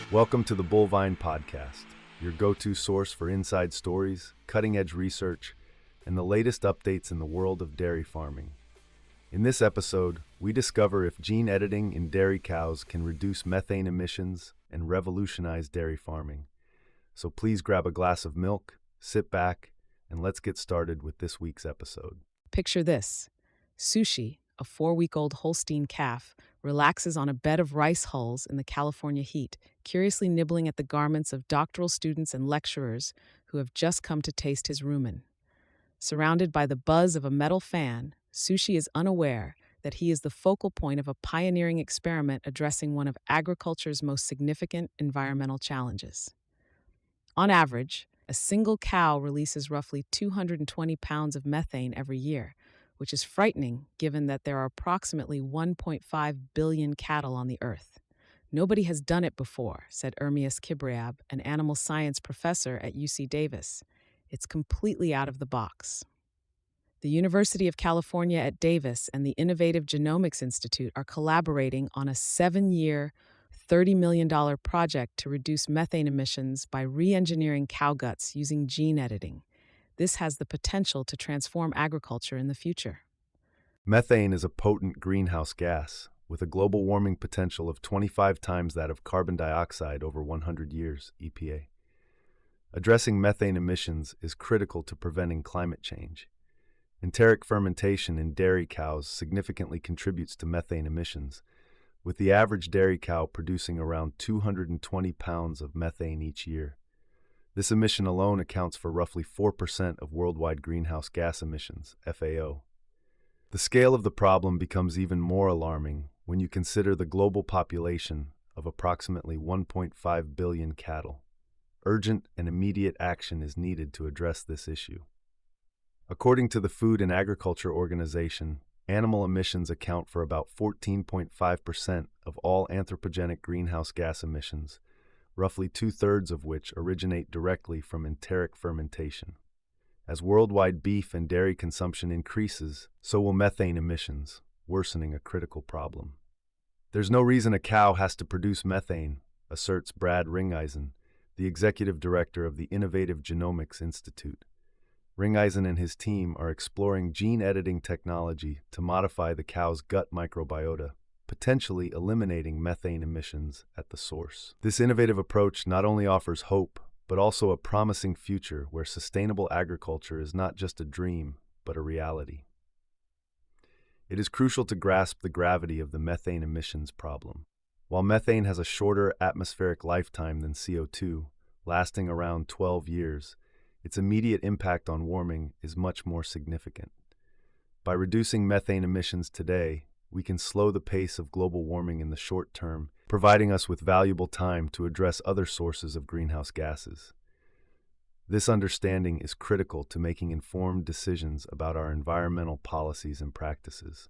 Welcome to the Bullvine Podcast, your go-to source for inside stories, cutting-edge research, and the latest updates in the world of dairy farming. In this episode, we discover if gene editing in dairy cows can reduce methane emissions and revolutionize dairy farming. So please grab a glass of milk, sit back, and let's get started with this week's episode. Picture this. Sushi, a 4-week-old Holstein calf, relaxes on a bed of rice hulls in the California heat, curiously nibbling at the garments of doctoral students and lecturers who have just come to taste his rumen. Surrounded by the buzz of a metal fan, Sushi is unaware that he is the focal point of a pioneering experiment addressing one of agriculture's most significant environmental challenges. On average, a single cow releases roughly 220 pounds of methane every year, which is frightening given that there are approximately 1.5 billion cattle on the earth. Nobody has done it before, said Ermias Kibriab, an animal science professor at UC Davis. It's completely out of the box. The University of California at Davis and the Innovative Genomics Institute are collaborating on a 7-year, $30 million project to reduce methane emissions by re-engineering cow guts using gene editing. This has the potential to transform agriculture in the future. Methane is a potent greenhouse gas with a global warming potential of 25 times that of carbon dioxide over 100 years, EPA. Addressing methane emissions is critical to preventing climate change. Enteric fermentation in dairy cows significantly contributes to methane emissions, with the average dairy cow producing around 220 pounds of methane each year. This emission alone accounts for roughly 4% of worldwide greenhouse gas emissions, FAO. The scale of the problem becomes even more alarming when you consider the global population of approximately 1.5 billion cattle. Urgent and immediate action is needed to address this issue. According to the Food and Agriculture Organization, animal emissions account for about 14.5% of all anthropogenic greenhouse gas emissions, roughly 2/3 of which originate directly from enteric fermentation. As worldwide beef and dairy consumption increases, so will methane emissions, worsening a critical problem. There's no reason a cow has to produce methane, asserts Brad Ringeisen, the executive director of the Innovative Genomics Institute. Ringeisen and his team are exploring gene editing technology to modify the cow's gut microbiota, potentially eliminating methane emissions at the source. This innovative approach not only offers hope, but also a promising future where sustainable agriculture is not just a dream, but a reality. It is crucial to grasp the gravity of the methane emissions problem. While methane has a shorter atmospheric lifetime than CO2, lasting around 12 years, its immediate impact on warming is much more significant. By reducing methane emissions today, we can slow the pace of global warming in the short term, providing us with valuable time to address other sources of greenhouse gases. This understanding is critical to making informed decisions about our environmental policies and practices.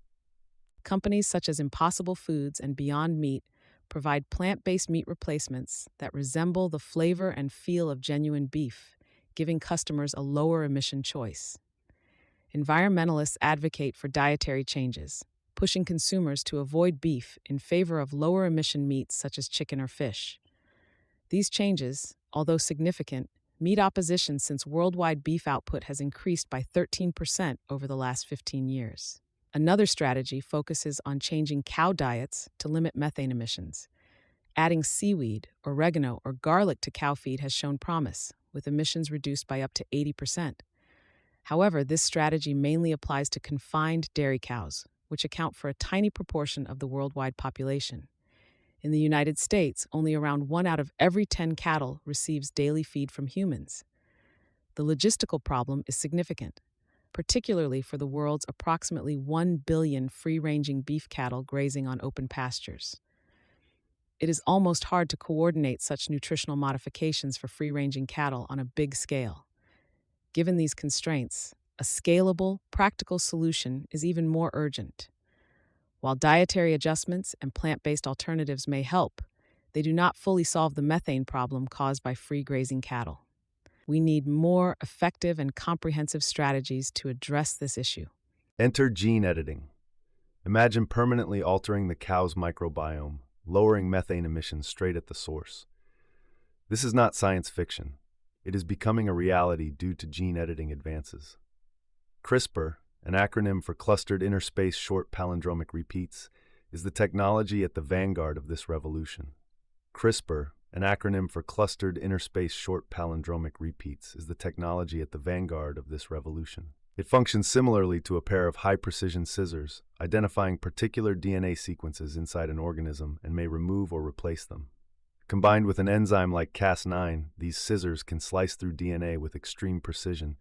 Companies such as Impossible Foods and Beyond Meat provide plant-based meat replacements that resemble the flavor and feel of genuine beef, giving customers a lower emission choice. Environmentalists advocate for dietary changes, pushing consumers to avoid beef in favor of lower emission meats such as chicken or fish. These changes, although significant, meet opposition since worldwide beef output has increased by 13% over the last 15 years. Another strategy focuses on changing cow diets to limit methane emissions. Adding seaweed, oregano, or garlic to cow feed has shown promise, with emissions reduced by up to 80%. However, this strategy mainly applies to confined dairy cows, which account for a tiny proportion of the worldwide population. In the United States, only around 1 out of every 10 cattle receives daily feed from humans. The logistical problem is significant, particularly for the world's approximately 1 billion free-ranging beef cattle grazing on open pastures. It is almost hard to coordinate such nutritional modifications for free-ranging cattle on a big scale. Given these constraints, a scalable, practical solution is even more urgent. While dietary adjustments and plant-based alternatives may help, they do not fully solve the methane problem caused by free-grazing cattle. We need more effective and comprehensive strategies to address this issue. Enter gene editing. Imagine permanently altering the cow's microbiome, lowering methane emissions straight at the source. This is not science fiction. It is becoming a reality due to gene editing advances. CRISPR, an acronym for Clustered Interspace Short Palindromic Repeats, is the technology at the vanguard of this revolution. CRISPR, an acronym for Clustered Interspace Short Palindromic Repeats, is the technology at the vanguard of this revolution. It functions similarly to a pair of high-precision scissors, identifying particular DNA sequences inside an organism and may remove or replace them. Combined with an enzyme like Cas9, these scissors can slice through DNA with extreme precision,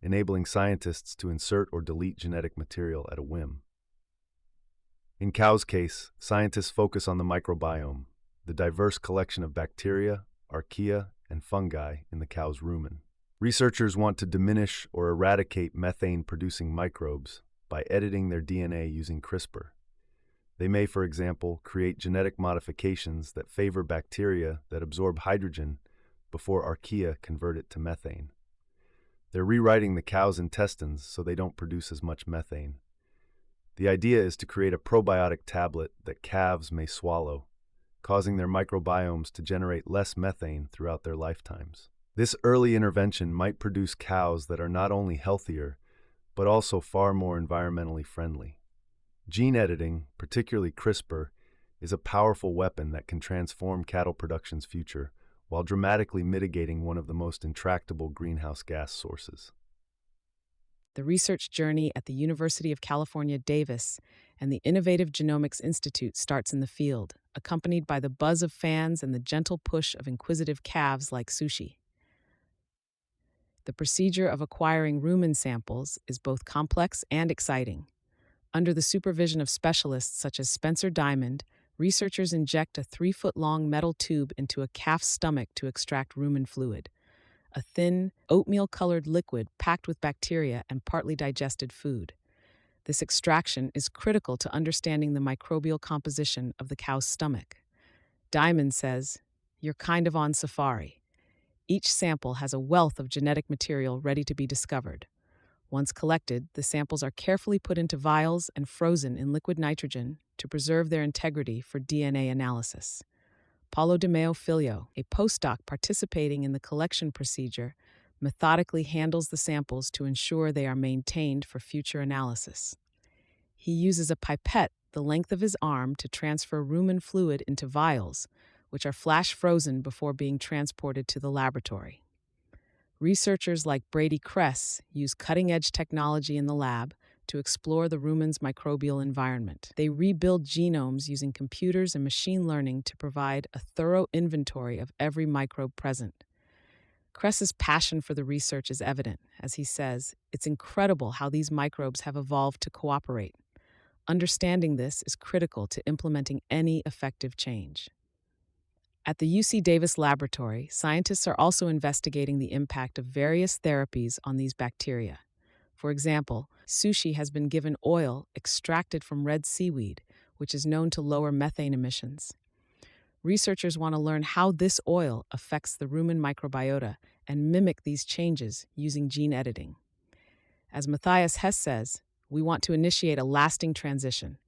enabling scientists to insert or delete genetic material at a whim. In cows' case, scientists focus on the microbiome, the diverse collection of bacteria, archaea, and fungi in the cow's rumen. Researchers want to diminish or eradicate methane-producing microbes by editing their DNA using CRISPR. They may, for example, create genetic modifications that favor bacteria that absorb hydrogen before archaea convert it to methane. They're rewriting the cow's intestines so they don't produce as much methane. The idea is to create a probiotic tablet that calves may swallow, causing their microbiomes to generate less methane throughout their lifetimes. This early intervention might produce cows that are not only healthier, but also far more environmentally friendly. Gene editing, particularly CRISPR, is a powerful weapon that can transform cattle production's future while dramatically mitigating one of the most intractable greenhouse gas sources. The research journey at the University of California, Davis, and the Innovative Genomics Institute starts in the field, accompanied by the buzz of fans and the gentle push of inquisitive calves like Sushi. The procedure of acquiring rumen samples is both complex and exciting. Under the supervision of specialists such as Spencer Diamond, researchers inject a 3-foot-long metal tube into a calf's stomach to extract rumen fluid, a thin, oatmeal-colored liquid packed with bacteria and partly digested food. This extraction is critical to understanding the microbial composition of the cow's stomach. Diamond says, "You're kind of on safari." Each sample has a wealth of genetic material ready to be discovered. Once collected, the samples are carefully put into vials and frozen in liquid nitrogen to preserve their integrity for DNA analysis. Paulo de Meo Filho, a postdoc participating in the collection procedure, methodically handles the samples to ensure they are maintained for future analysis. He uses a pipette the length of his arm to transfer rumen fluid into vials, which are flash frozen before being transported to the laboratory. Researchers like Brady Kress use cutting-edge technology in the lab to explore the rumen's microbial environment. They rebuild genomes using computers and machine learning to provide a thorough inventory of every microbe present. Kress's passion for the research is evident, as he says, "It's incredible how these microbes have evolved to cooperate. Understanding this is critical to implementing any effective change." At the UC Davis laboratory, scientists are also investigating the impact of various therapies on these bacteria. For example, Sushi has been given oil extracted from red seaweed, which is known to lower methane emissions. Researchers want to learn how this oil affects the rumen microbiota and mimic these changes using gene editing. As Matthias Hess says, "We want to initiate a lasting transition.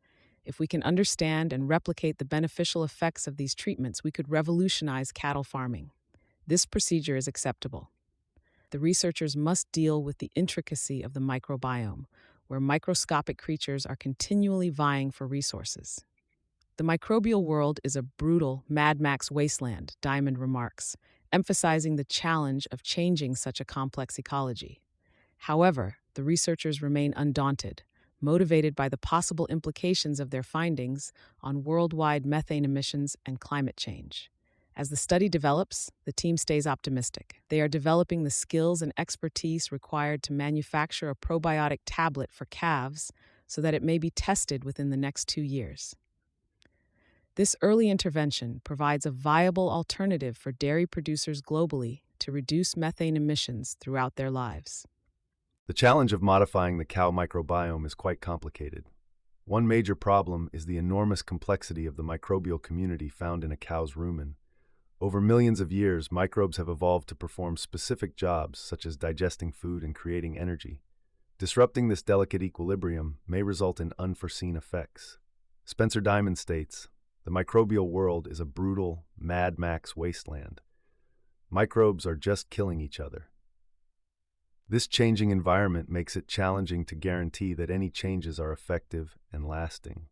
If we can understand and replicate the beneficial effects of these treatments, we could revolutionize cattle farming. This procedure is acceptable." The researchers must deal with the intricacy of the microbiome, where microscopic creatures are continually vying for resources. "The microbial world is a brutal Mad Max wasteland," Diamond remarks, emphasizing the challenge of changing such a complex ecology. However, the researchers remain undaunted, motivated by the possible implications of their findings on worldwide methane emissions and climate change. As the study develops, the team stays optimistic. They are developing the skills and expertise required to manufacture a probiotic tablet for calves so that it may be tested within the next 2 years. This early intervention provides a viable alternative for dairy producers globally to reduce methane emissions throughout their lives. The challenge of modifying the cow microbiome is quite complicated. One major problem is the enormous complexity of the microbial community found in a cow's rumen. Over millions of years, microbes have evolved to perform specific jobs, such as digesting food and creating energy. Disrupting this delicate equilibrium may result in unforeseen effects. Spencer Diamond states, "The microbial world is a brutal, Mad Max wasteland. Microbes are just killing each other. This changing environment makes it challenging to guarantee that any changes are effective and lasting.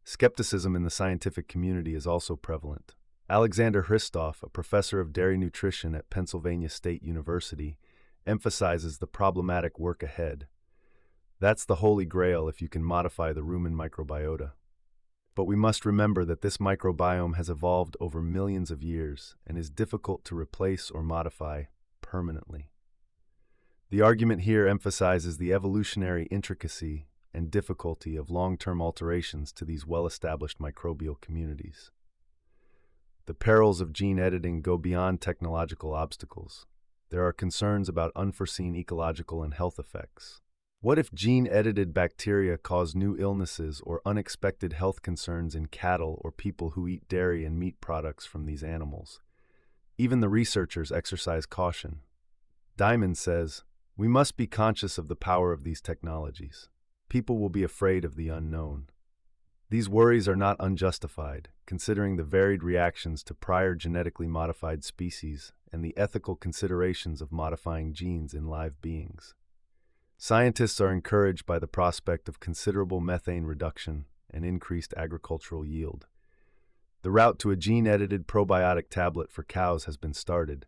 Skepticism in the scientific community is also prevalent. Alexander Hristoff, a professor of dairy nutrition at Pennsylvania State University, emphasizes the problematic work ahead. That's the holy grail if you can modify the rumen microbiota. But we must remember that this microbiome has evolved over millions of years and is difficult to replace or modify permanently. The argument here emphasizes the evolutionary intricacy and difficulty of long-term alterations to these well-established microbial communities. The perils of gene editing go beyond technological obstacles. There are concerns about unforeseen ecological and health effects. What if gene-edited bacteria cause new illnesses or unexpected health concerns in cattle or people who eat dairy and meat products from these animals? Even the researchers exercise caution. Diamond says, "We must be conscious of the power of these technologies. People will be afraid of the unknown." These worries are not unjustified, considering the varied reactions to prior genetically modified species and the ethical considerations of modifying genes in live beings. Scientists are encouraged by the prospect of considerable methane reduction and increased agricultural yield. The route to a gene-edited probiotic tablet for cows has been started,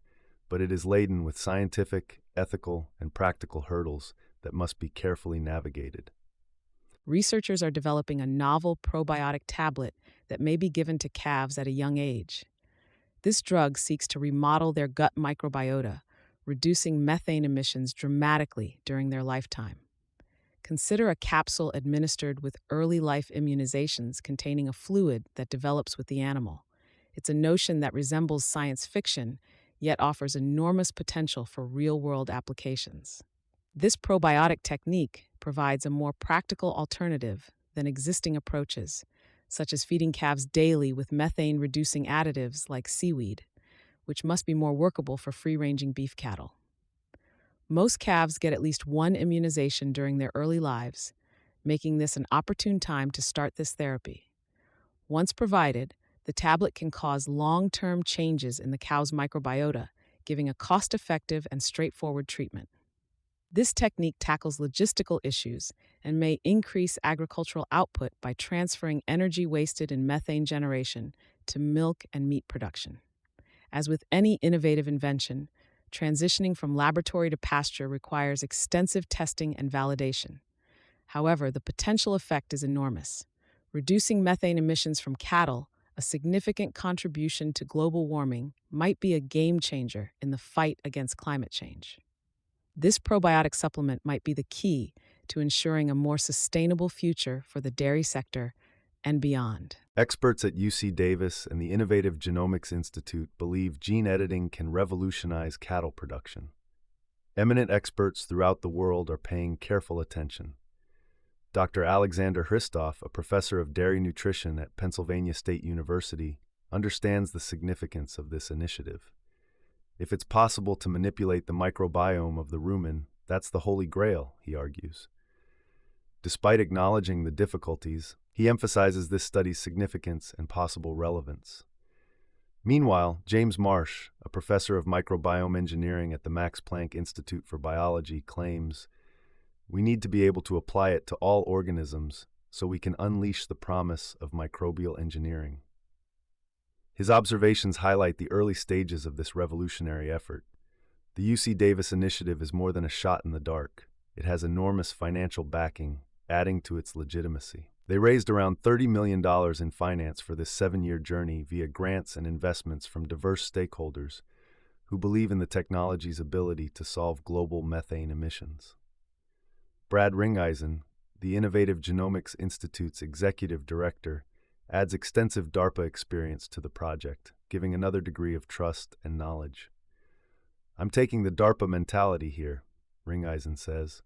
but it is laden with scientific, ethical, and practical hurdles that must be carefully navigated. Researchers are developing a novel probiotic tablet that may be given to calves at a young age. This drug seeks to remodel their gut microbiota, reducing methane emissions dramatically during their lifetime. Consider a capsule administered with early life immunizations containing a fluid that develops with the animal. It's a notion that resembles science fiction, yet offers enormous potential for real-world applications. This probiotic technique provides a more practical alternative than existing approaches, such as feeding calves daily with methane-reducing additives like seaweed, which must be more workable for free-ranging beef cattle. Most calves get at least one immunization during their early lives, making this an opportune time to start this therapy. Once provided, the tablet can cause long-term changes in the cow's microbiota, giving a cost-effective and straightforward treatment. This technique tackles logistical issues and may increase agricultural output by transferring energy wasted in methane generation to milk and meat production. As with any innovative invention, transitioning from laboratory to pasture requires extensive testing and validation. However, the potential effect is enormous. Reducing methane emissions from cattle, a significant contribution to global warming, might be a game changer in the fight against climate change. This probiotic supplement might be the key to ensuring a more sustainable future for the dairy sector and beyond. Experts at UC Davis and the Innovative Genomics Institute believe gene editing can revolutionize cattle production. Eminent experts throughout the world are paying careful attention. Dr. Alexander Hristoff, a professor of dairy nutrition at Pennsylvania State University, understands the significance of this initiative. If it's possible to manipulate the microbiome of the rumen, that's the holy grail, he argues. Despite acknowledging the difficulties, he emphasizes this study's significance and possible relevance. Meanwhile, James Marsh, a professor of microbiome engineering at the Max Planck Institute for Biology, claims, "We need to be able to apply it to all organisms so we can unleash the promise of microbial engineering." His observations highlight the early stages of this revolutionary effort. The UC Davis initiative is more than a shot in the dark. It has enormous financial backing, adding to its legitimacy. They raised around $30 million in finance for this 7-year journey via grants and investments from diverse stakeholders who believe in the technology's ability to solve global methane emissions. Brad Ringeisen, the Innovative Genomics Institute's executive director, adds extensive DARPA experience to the project, giving another degree of trust and knowledge. "I'm taking the DARPA mentality here," Ringeisen says.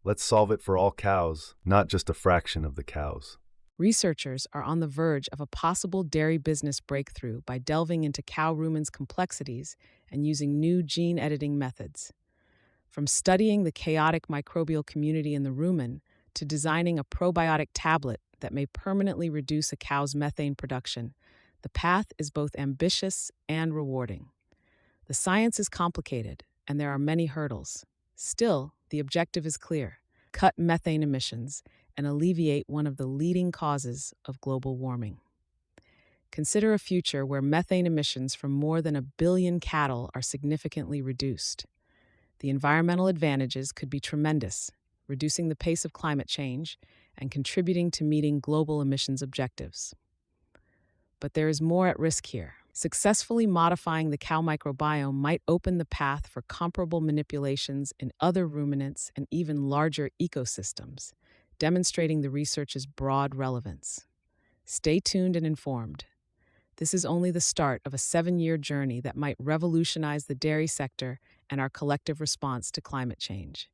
"Let's solve it for all cows, not just a fraction of the cows." Researchers are on the verge of a possible dairy business breakthrough by delving into cow rumen's complexities and using new gene editing methods. From studying the chaotic microbial community in the rumen to designing a probiotic tablet that may permanently reduce a cow's methane production, the path is both ambitious and rewarding. The science is complicated, and there are many hurdles. Still, the objective is clear: cut methane emissions and alleviate one of the leading causes of global warming. Consider a future where methane emissions from more than 1 billion cattle are significantly reduced. The environmental advantages could be tremendous, reducing the pace of climate change and contributing to meeting global emissions objectives. But there is more at risk here. Successfully modifying the cow microbiome might open the path for comparable manipulations in other ruminants and even larger ecosystems, demonstrating the research's broad relevance. Stay tuned and informed. This is only the start of a 7-year journey that might revolutionize the dairy sector and our collective response to climate change.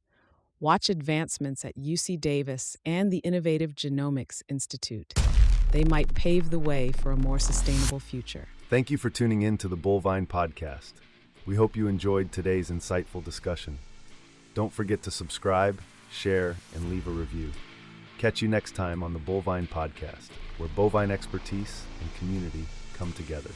Watch advancements at UC Davis and the Innovative Genomics Institute. They might pave the way for a more sustainable future. Thank you for tuning in to the Bullvine Podcast. We hope you enjoyed today's insightful discussion. Don't forget to subscribe, share, and leave a review. Catch you next time on the Bullvine Podcast, where bovine expertise and community come together.